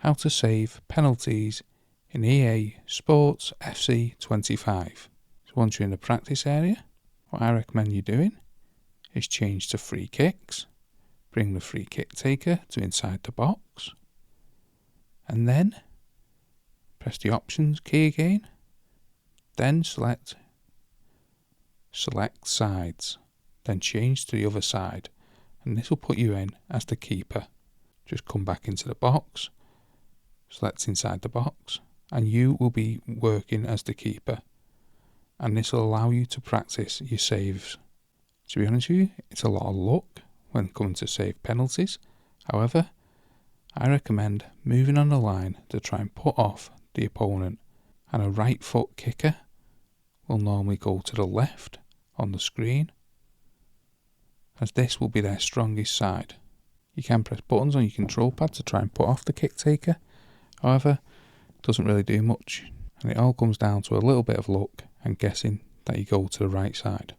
how to save penalties in EA Sports FC 25. So once you're in the practice area, what I recommend you doing is change to free kicks, bring the free kick taker to inside the box, and then press the options key again, then select sides, then change to the other side, and this will put you in as the keeper. Just come back into the box, select inside the box, and you will be working as the keeper, and this will allow you to practice your saves. To be honest with you, it's a lot of luck when coming to save penalties. However, I recommend moving on the line to try and put off the opponent, and a right foot kicker will normally go to the left on the screen, as this will be their strongest side. You can press buttons on your control pad to try and put off the kick taker. However, it doesn't really do much, and it all comes down to a little bit of luck and guessing that you go to the right side.